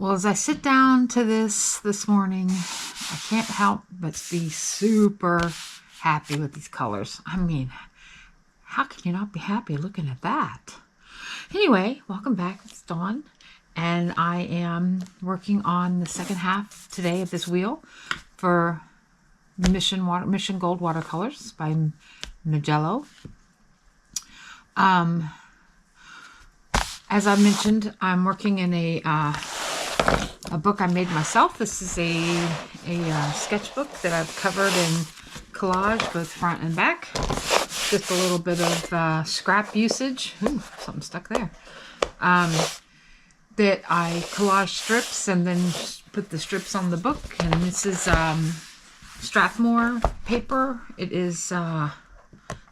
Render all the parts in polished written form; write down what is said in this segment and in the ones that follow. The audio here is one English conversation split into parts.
Well, as I sit down to this morning, I can't help but be super happy with these colors. I mean, how can you not be happy looking at that? Anyway, welcome back. It's Dawn, and I am working on the second half today of this wheel for Mission Gold watercolors by Mijello. As I mentioned, I'm working in a book I made myself. This is a sketchbook that I've covered in collage, both front and back. Just a little bit of scrap usage. Ooh, something stuck there. That I collage strips and then put the strips on the book. And this is Strathmore paper. It is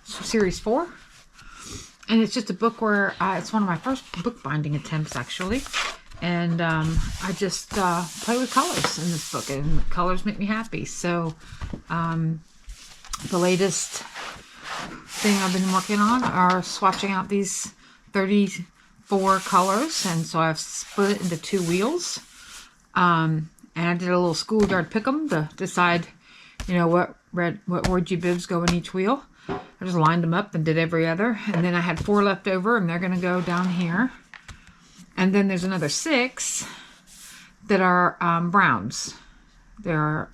series 4. And it's just a book where it's one of my first bookbinding attempts, actually. And I just play with colors in this book, and colors make me happy. So the latest thing I've been working on are swatching out these 34 colors, and so I've split it into 2 wheels. And I did a little schoolyard pick'em to decide, you know, what orangey bibs go in each wheel. I just lined them up and did every other, and then I had 4 left over, and they're going to go down here. And then there's another 6 that are browns. They're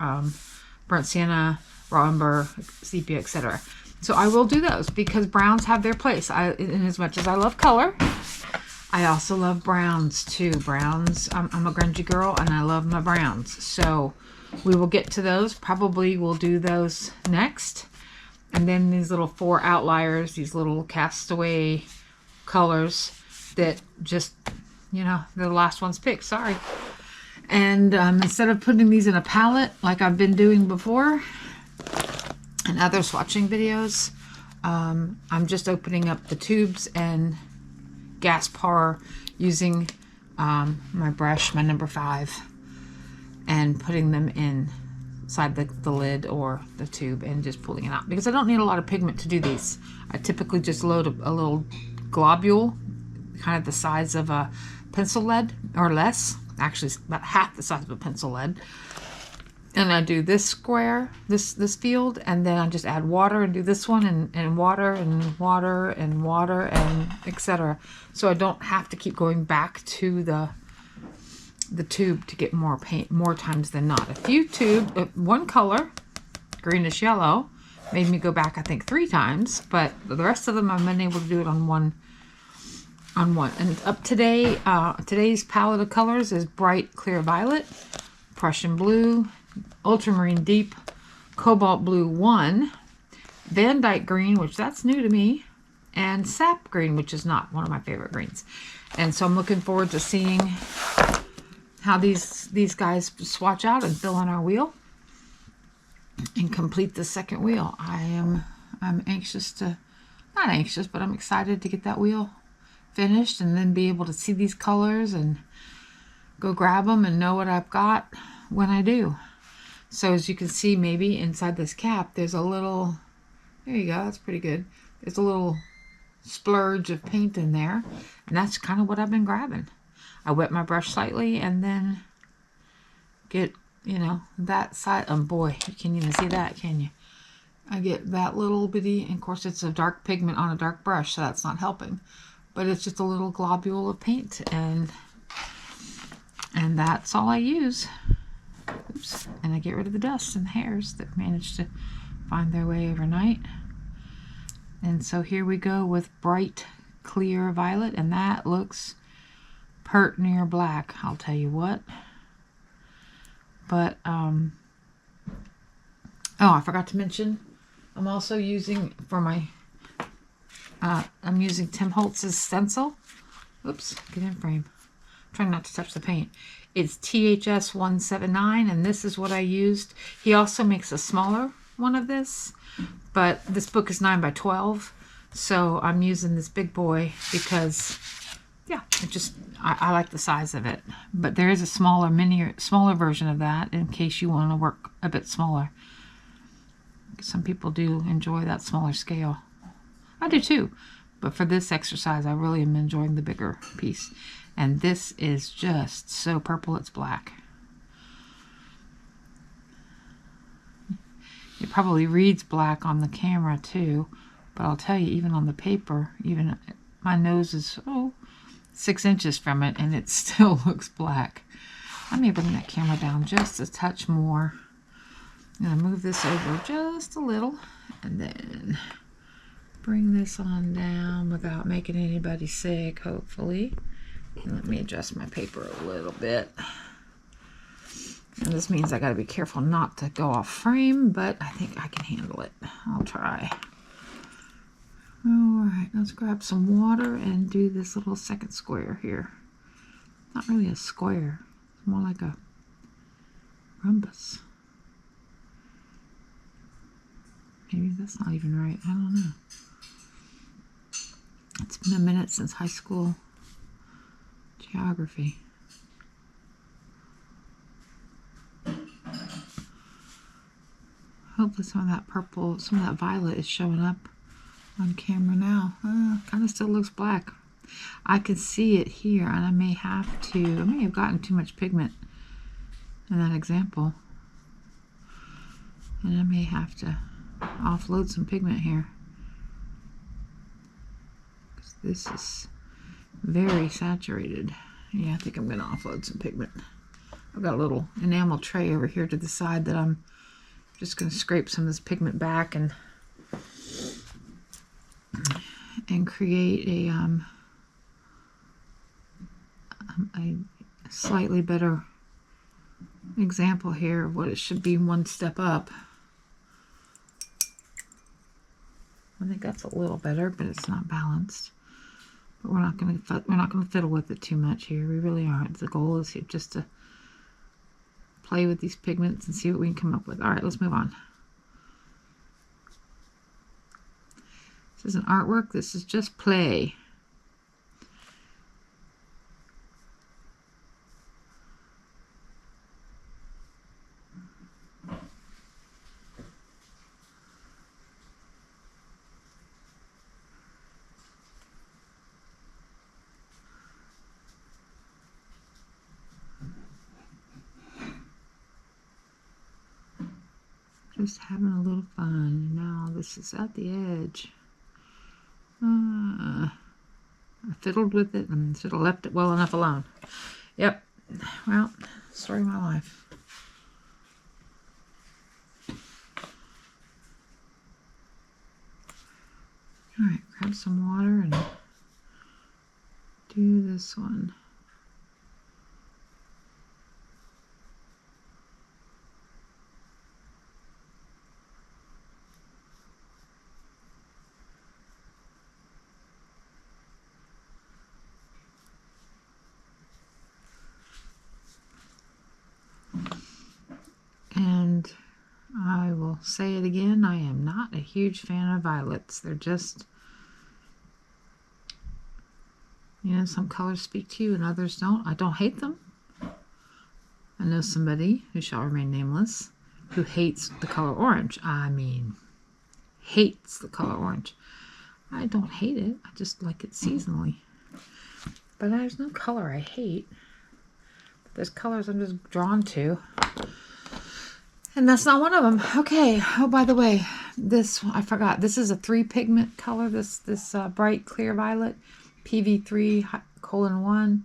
burnt sienna, raw umber, sepia, etc. So I will do those because browns have their place. In as much as I love color, I also love browns too. Browns, I'm a grungy girl and I love my browns. So we will get to those. Probably we'll do those next. And then these little 4 outliers, these little castaway colors that just, you know, they're the last ones picked. Sorry. And instead of putting these in a palette like I've been doing before in other swatching videos, I'm just opening up the tubes and gas pour using my brush, my number 5, and putting them inside the lid or the tube and just pulling it out, because I don't need a lot of pigment to do these. I typically just load a little globule, kind of the size of a pencil lead or less, actually about half the size of a pencil lead, and I do this square, this field, and then I just add water and do this one, and water and water and water and etc. So I don't have to keep going back to the tube to get more paint more times than not. A few one color, greenish yellow, made me go back I think 3 times, but the rest of them I've been able to do it on one. And up today, today's palette of colors is bright clear violet, Prussian blue, ultramarine deep, cobalt blue 1, Van Dyke green, which that's new to me, and sap green, which is not one of my favorite greens. And so I'm looking forward to seeing how these guys swatch out and fill in our wheel and complete the second wheel. I'm anxious to, not anxious, but I'm excited to get that wheel finished and then be able to see these colors and go grab them and know what I've got when I do. So as you can see, maybe inside this cap there's a little, there you go, that's pretty good, there's a little splurge of paint in there, and that's kind of what I've been grabbing. I wet my brush slightly and then get, you know, that side. Oh boy, you can't even see that, can you? I get that little bitty, and of course it's a dark pigment on a dark brush, so that's not helping. But it's just a little globule of paint, and that's all I use. Oops. And I get rid of the dust and the hairs that managed to find their way overnight. And so here we go with bright clear violet, and that looks pert near black, I'll tell you what. But oh, I forgot to mention, I'm also using for my I'm using Tim Holtz's stencil. Oops, get in frame. I'm trying not to touch the paint. It's THS 179, and this is what I used. He also makes a smaller one of this, but this book is 9 by 12, so I'm using this big boy because, yeah, I like the size of it. But there is a smaller version of that in case you want to work a bit smaller. Some people do enjoy that smaller scale. I do too, but for this exercise I really am enjoying the bigger piece. And this is just so purple it's black. It probably reads black on the camera too, but I'll tell you, even on the paper, even my nose is 6 inches from it and it still looks black. Let me bring that camera down just a touch more. I'm going to move this over just a little and then bring this on down without making anybody sick, hopefully. And let me adjust my paper a little bit. And this means I got to be careful not to go off frame, but I think I can handle it. I'll try. Alright, let's grab some water and do this little second square here. Not really a square, it's more like a rhombus. Maybe that's not even right, I don't know. It's been a minute since high school geography. Hopefully some of that purple, some of that violet is showing up on camera now. Kind of still looks black. I can see it here, and I may have gotten too much pigment in that example. And I may have to offload some pigment here. This is very saturated. Yeah, I think I'm going to offload some pigment. I've got a little enamel tray over here to the side that I'm just going to scrape some of this pigment back and create a slightly better example here of what it should be one step up. I think that's a little better, but it's not balanced. But we're not going to fiddle with it too much here. We really aren't. The goal is here just to play with these pigments and see what we can come up with. All right, let's move on. This isn't artwork. This is just play. Just having a little fun. Now this is at the edge. I fiddled with it and should have left it well enough alone. Yep. Well, story of my life. Alright, grab some water and do this one. And I will say it again, I am not a huge fan of violets. They're just, you know, some colors speak to you and others don't. I don't hate them. I know somebody who shall remain nameless who hates the color orange. I mean, hates the color orange. I don't hate it. I just like it seasonally. But there's no color I hate. There's colors I'm just drawn to. And that's not one of them. Okay. Oh, by the way, this, I forgot. This is a 3 pigment color. This bright clear violet. PV3:1,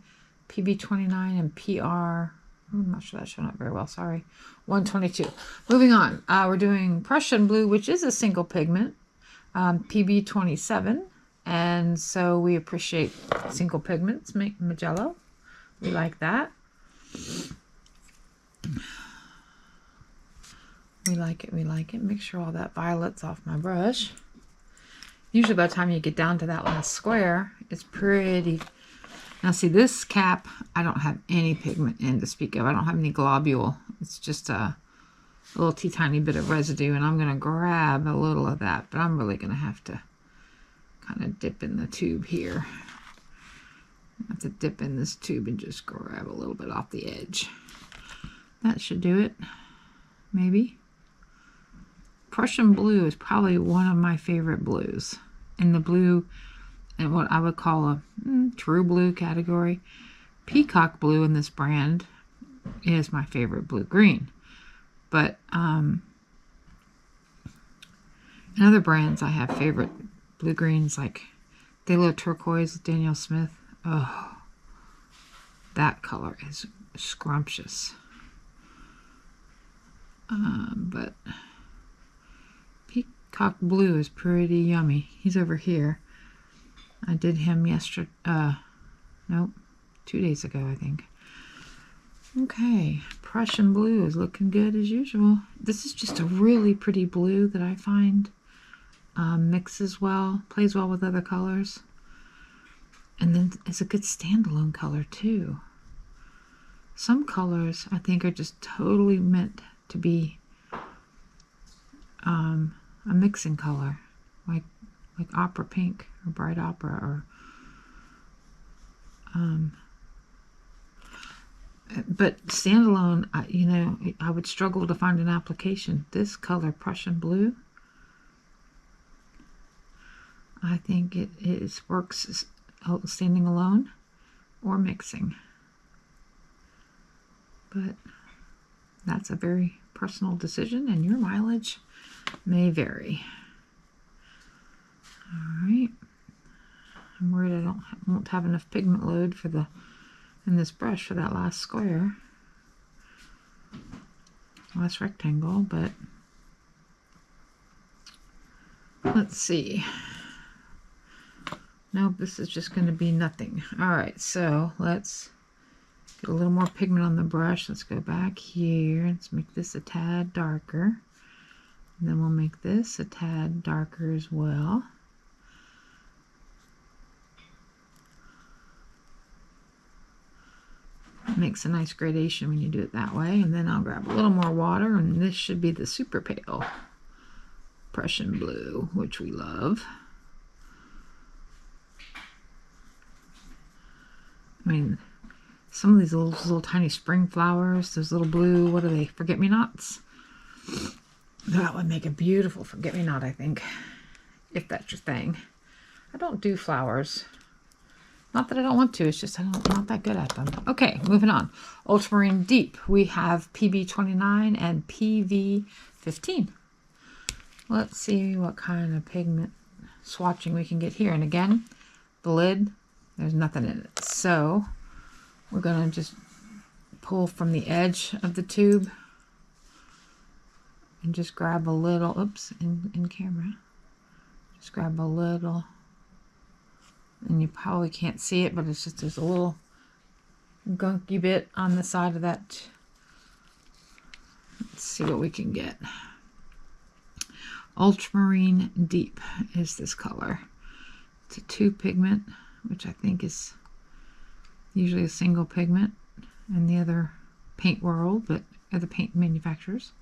PV29, and PR. I'm not sure that's showing up very well. Sorry. 122. Moving on. We're doing Prussian blue, which is a single pigment. PV27. And so we appreciate single pigments. Make Mijello. We like that. We like it, we like it. Make sure all that violet's off my brush. Usually by the time you get down to that last square, it's pretty. Now see, this cap, I don't have any pigment in to speak of. I don't have any globule. It's just a little tiny bit of residue, and I'm going to grab a little of that, but I'm really going to have to kind of dip in the tube here. I have to dip in this tube and just grab a little bit off the edge. That should do it, maybe. Prussian blue is probably one of my favorite blues. In the blue, and what I would call a true blue category. peacock blue in this brand is my favorite blue-green. But in other brands, I have favorite blue-greens like Phthalo Turquoise with Daniel Smith. Oh, that color is scrumptious. But peacock blue is pretty yummy. He's over here. I did him yesterday. Nope, 2 days ago, I think. Okay, Prussian blue is looking good as usual. This is just a really pretty blue that I find mixes well, plays well with other colors. And then it's a good standalone color too. Some colors I think are just totally meant to be a mixing color, like opera pink or bright opera, or but standalone, you know, I would struggle to find an application. This color, Prussian blue, I think it works standing alone or mixing. But that's a very personal decision, and your mileage may vary. All right. I'm worried I won't have enough pigment load in this brush for that last square, last rectangle, but let's see. Nope, this is just going to be nothing. All right, so let's get a little more pigment on the brush. Let's go back here. Let's make this a tad darker. And then we'll make this a tad darker as well. It makes a nice gradation when you do it that way. And then I'll grab a little more water, and this should be the super pale Prussian blue, which we love. I mean, some of these little tiny spring flowers, those little blue, what are they, forget-me-nots? That would make a beautiful forget-me-not, I think, if that's your thing. I don't do flowers. Not that I don't want to, it's just I'm not that good at them. Okay, moving on. Ultramarine Deep. We have PB29 and PV15. Let's see what kind of pigment swatching we can get here. And again, the lid, there's nothing in it. So we're going to just pull from the edge of the tube and just grab a little, oops, in camera. Just grab a little, and you probably can't see it, but it's just there's a little gunky bit on the side of that. Let's see what we can get. Ultramarine Deep is this color. It's a 2 pigment, which I think is usually a single pigment in the other paint world, but other paint manufacturers.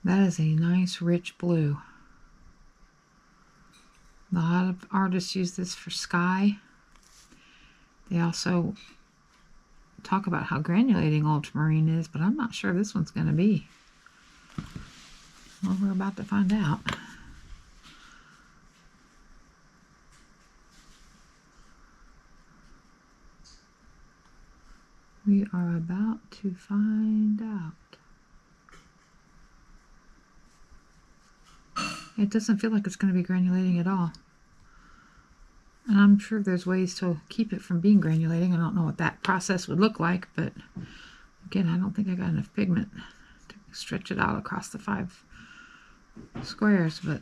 That is a nice rich blue. A lot of artists use this for sky. They also talk about how granulating ultramarine is, but I'm not sure this one's going to be. Well, we're about to find out. We are about to find out. It doesn't feel like it's going to be granulating at all. And I'm sure there's ways to keep it from being granulating. I don't know what that process would look like, but again, I don't think I got enough pigment to stretch it out across the 5 squares, but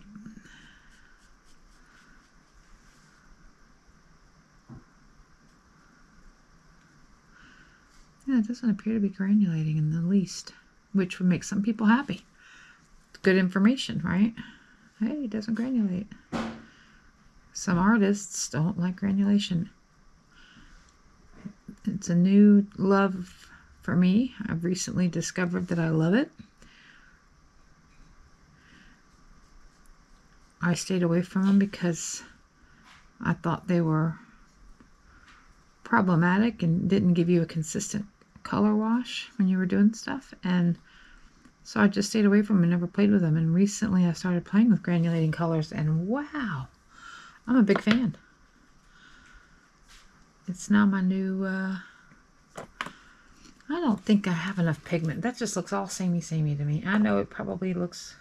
yeah, it doesn't appear to be granulating in the least, which would make some people happy. It's good information, right? Hey, it doesn't granulate. Some artists don't like granulation. It's a new love for me. I've recently discovered that I love it. I stayed away from them because I thought they were problematic and didn't give you a consistent color wash when you were doing stuff. And so I just stayed away from them and never played with them. And recently I started playing with granulating colors, and wow, I'm a big fan. It's now my new, I don't think I have enough pigment. That just looks all samey to me. I know it probably looks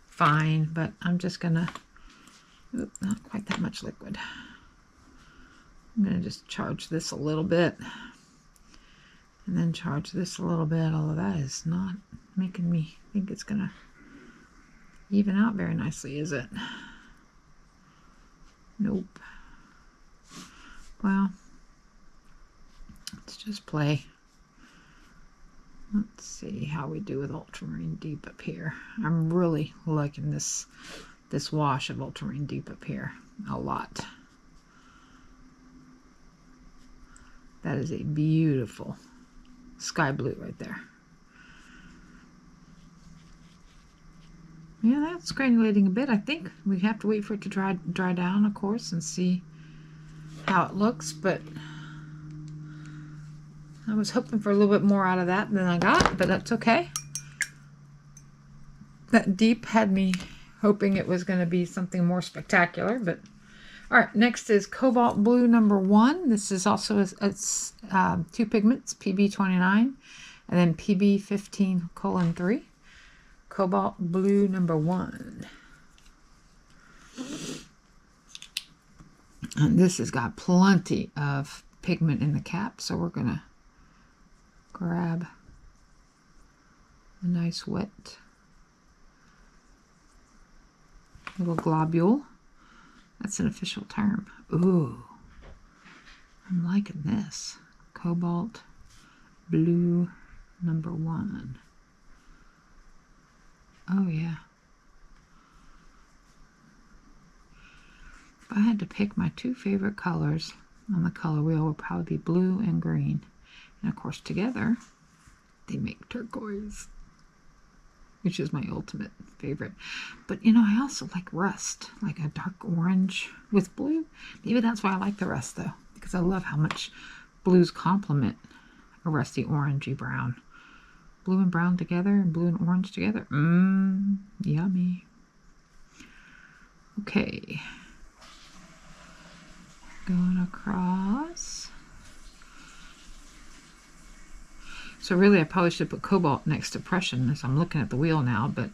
fine, but I'm just gonna, not quite that much liquid. I'm gonna just charge this a little bit and then charge this a little bit, although that is not making me think it's gonna even out very nicely, is it? Nope. Well, let's just play. Let's see how we do with ultramarine deep up here. I'm really liking this wash of ultramarine deep up here a lot. That is a beautiful sky blue right there. Yeah, that's granulating a bit. I think we have to wait for it to dry down, of course, and see how it looks, but I was hoping for a little bit more out of that than I got, but that's okay. That deep had me hoping it was going to be something more spectacular, but all right, next is Cobalt Blue #1. This is also it's 2 pigments, PB29 and then PB15:3. Cobalt Blue #1. And this has got plenty of pigment in the cap, so we're gonna grab a nice wet little globule. That's an official term. Ooh, I'm liking this. Cobalt Blue #1. Oh yeah. If I had to pick my 2 favorite colors on the color wheel, would probably be blue and green. And of course together they make turquoise, which is my ultimate favorite. But you know, I also like rust, like a dark orange with blue. Maybe that's why I like the rust though, because I love how much blues complement a rusty orangey brown. Blue and brown together and blue and orange together. Yummy. Okay. Going across. So really I probably should put cobalt next to Prussian as I'm looking at the wheel now, but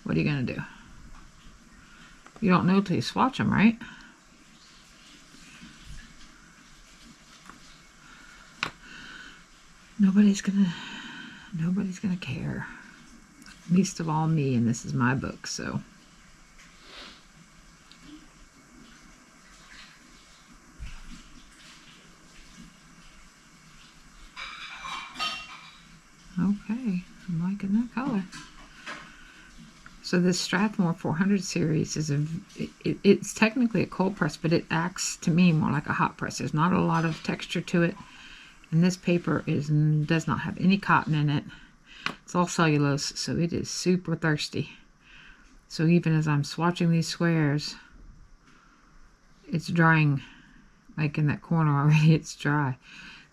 what are you going to do? You don't know till you swatch them, right? Nobody's gonna care. Least of all me, and this is my book, so. Okay, I'm liking that color. So this Strathmore 400 series is it's technically a cold press, but it acts to me more like a hot press. There's not a lot of texture to it, and this paper does not have any cotton in it. It's all cellulose, so it is super thirsty. So even as I'm swatching these squares, it's drying, like in that corner already, it's dry.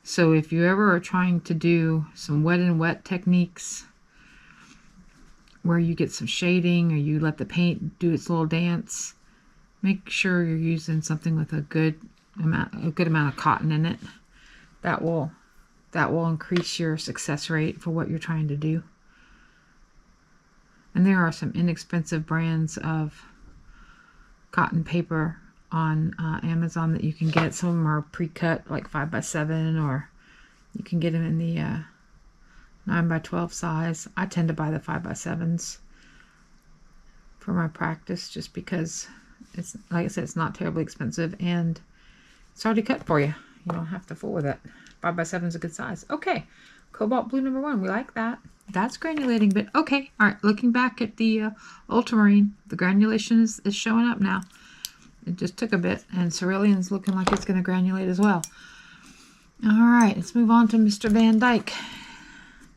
So if you ever are trying to do some wet and wet techniques where you get some shading or you let the paint do its little dance, make sure you're using something with a good amount of cotton in it. That will increase your success rate for what you're trying to do. And there are some inexpensive brands of cotton paper on Amazon that you can get. Some of them are pre-cut, like 5x7, or you can get them in the 9x12 size. I tend to buy the 5x7s for my practice just because it's, like I said, it's not terribly expensive and it's already cut for you. You don't have to fool with it. 5x7 is a good size. Okay, Cobalt Blue #1. We like that. That's granulating, but okay. All right, looking back at the ultramarine, the granulation is showing up now. It just took a bit, and Cerulean's looking like it's going to granulate as well. All right, let's move on to Mr. Van Dyke.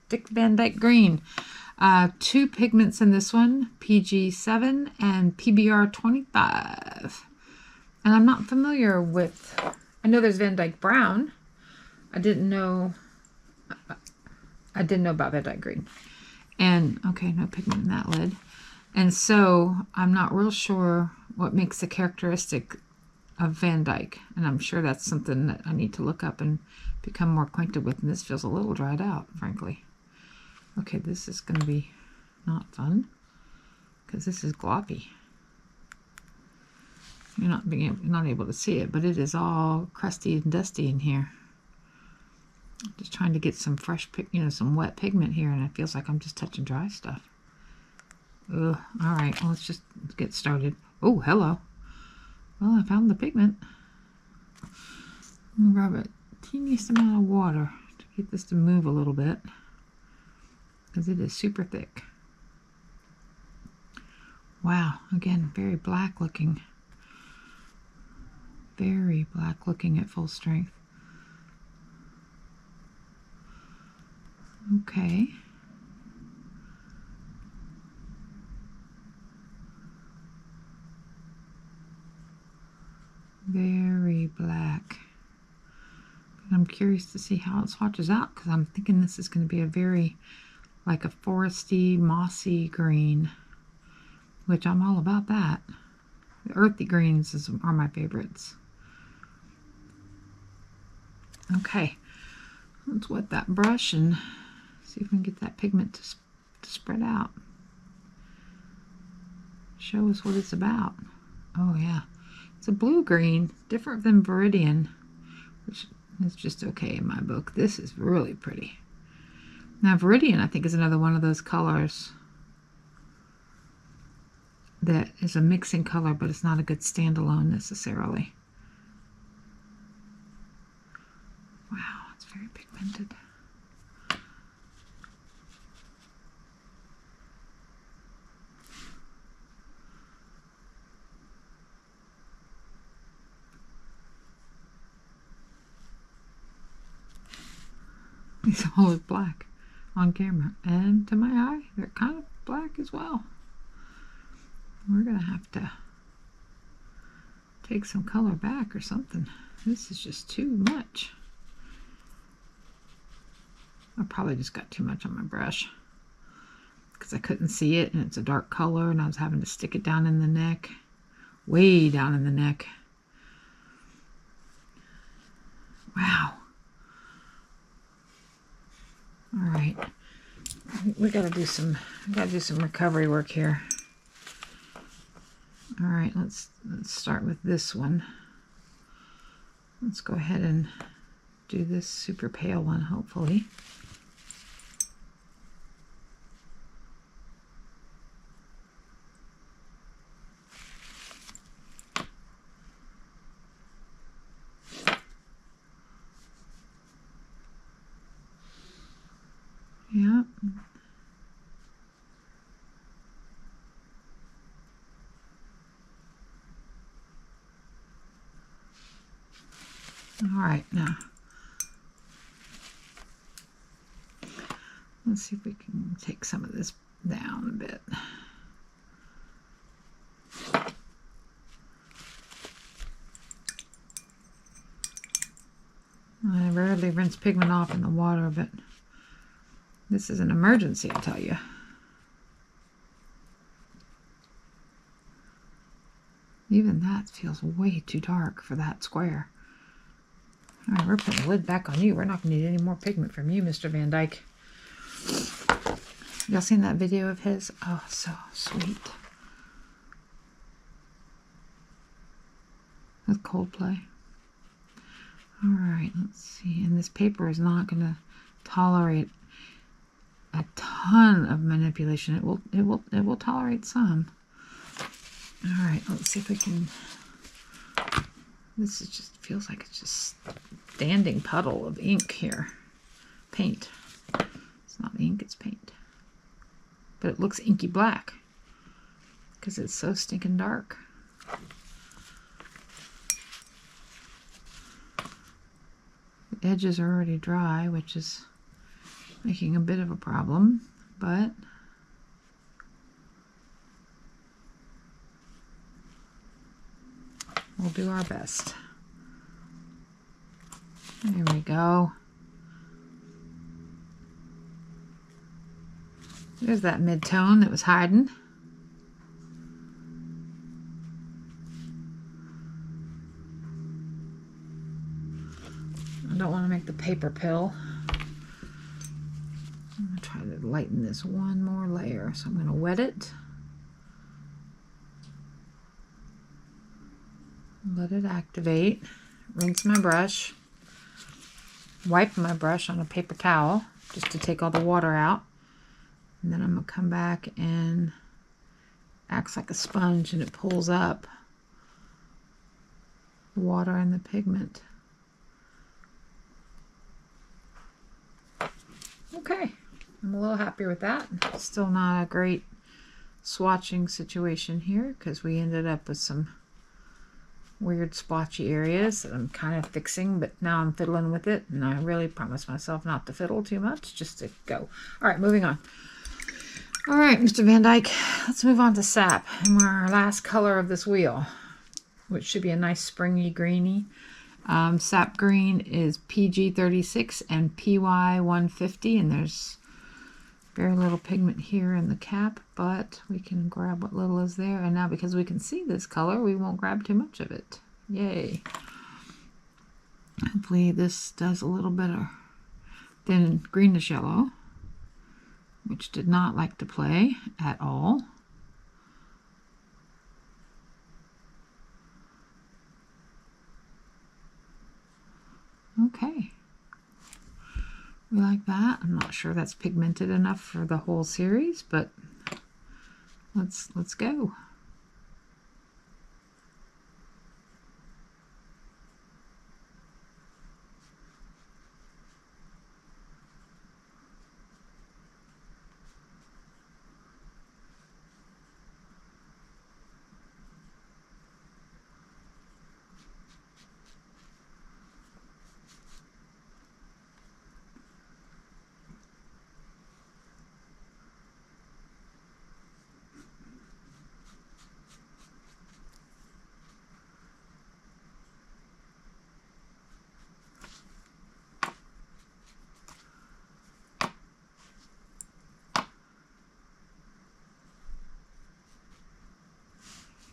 Dick Van Dyke Green. 2 pigments in this one, PG7 and PBR25. And I'm not familiar with, I know there's Van Dyke Brown. I didn't know about Van Dyke Green. And, okay, no pigment in that lid. And so I'm not real sure what makes the characteristic of Van Dyke, and I'm sure that's something that I need to look up and become more acquainted with, and this feels a little dried out, frankly. Okay, this is going to be not fun, because this is gloppy. You're not able to see it, but it is all crusty and dusty in here. I'm just trying to get some fresh, some wet pigment here, and it feels like I'm just touching dry stuff. Ugh. All right, well, let's get started. Oh, hello. Well, I found the pigment. I'm gonna grab a teeniest amount of water to get this to move a little bit, because it is super thick. Wow, again, very black looking. Very black looking at full strength. Okay. Very black. But I'm curious to see how it swatches out, because I'm thinking this is going to be a very, like a foresty, mossy green, which I'm all about that. The earthy greens are my favorites. Okay, let's wet that brush and see if we can get that pigment to spread out. Show us what it's about. Oh yeah, it's a blue-green, different than Viridian, which is just okay in my book. This is really pretty. Now Viridian, I think, is another one of those colors that is a mixing color, but it's not a good standalone necessarily. Wow, it's very pigmented. These all look black on camera, and to my eye, they're kind of black as well. We're gonna have to take some color back or something. This is just too much. I probably just got too much on my brush because I couldn't see it, and it's a dark color, and I was having to stick it down in the neck, way down in the neck. Wow. All right, we gotta do some recovery work here. All right, let's start with this one. Let's go ahead and do this super pale one, hopefully. Yeah. All right, now let's see if we can take some of this down a bit. I rarely rinse pigment off in the water, but this is an emergency, I tell you. Even that feels way too dark for that square. All right, we're putting the lid back on you. We're not going to need any more pigment from you, Mr. Van Dyke. Y'all seen that video of his? Oh, so sweet. With Coldplay. All right, let's see. And this paper is not going to tolerate a ton of manipulation. It will tolerate some. All right, let's see if we can. This is just feels like it's just standing puddle of ink here. Paint. It's not ink, it's paint. But it looks inky black because it's so stinking dark. The edges are already dry, which is making a bit of a problem, but we'll do our best. There we go. There's that mid-tone that was hiding. I don't want to make the paper pill. I'm going to try to lighten this one more layer. So I'm going to wet it. Let it activate. Rinse my brush. Wipe my brush on a paper towel just to take all the water out. And then I'm going to come back and acts like a sponge and it pulls up the water and the pigment. Okay, I'm a little happier with that. Still not a great swatching situation here because we ended up with some weird splotchy areas that I'm kind of fixing, but now I'm fiddling with it, and I really promised myself not to fiddle too much, just to go. All right, moving on. All right, Mr. Van Dyke, let's move on to sap, and we're our last color of this wheel, which should be a nice springy greeny. Sap green is PG36 and PY150, and there's very little pigment here in the cap, but we can grab what little is there. And now because we can see this color, we won't grab too much of it. Yay. Hopefully this does a little better than greenish yellow, which did not like to play at all. Okay. We like that. I'm not sure that's pigmented enough for the whole series, but let's go.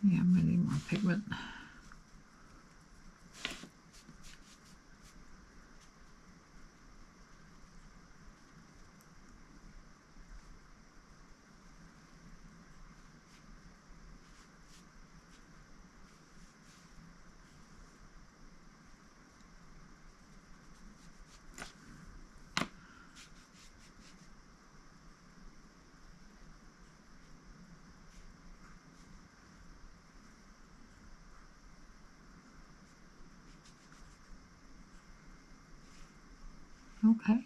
Yeah, I'm gonna need more pigment. Okay.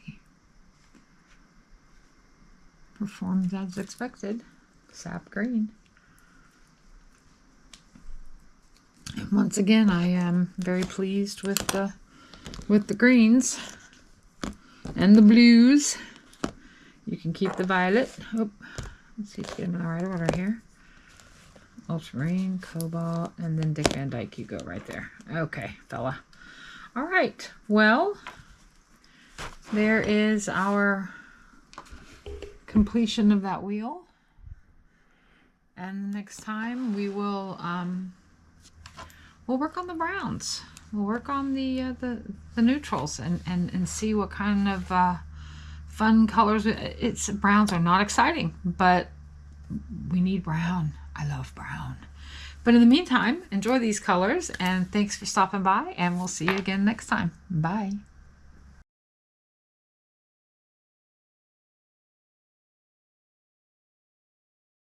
Performed as expected. Sap green. And once again, I am very pleased with the greens and the blues. You can keep the violet. Oh, let's see if get them in the right order here. Ultramarine, cobalt, and then Dick Van Dyke. You go right there. Okay, fella. All right. Well, there is our completion of that wheel. And next time we will we'll work on the browns. We'll work on the neutrals and see what kind of fun colors. Browns are not exciting, but we need brown. I love brown. But in the meantime, enjoy these colors, and thanks for stopping by, and we'll see you again next time. Bye.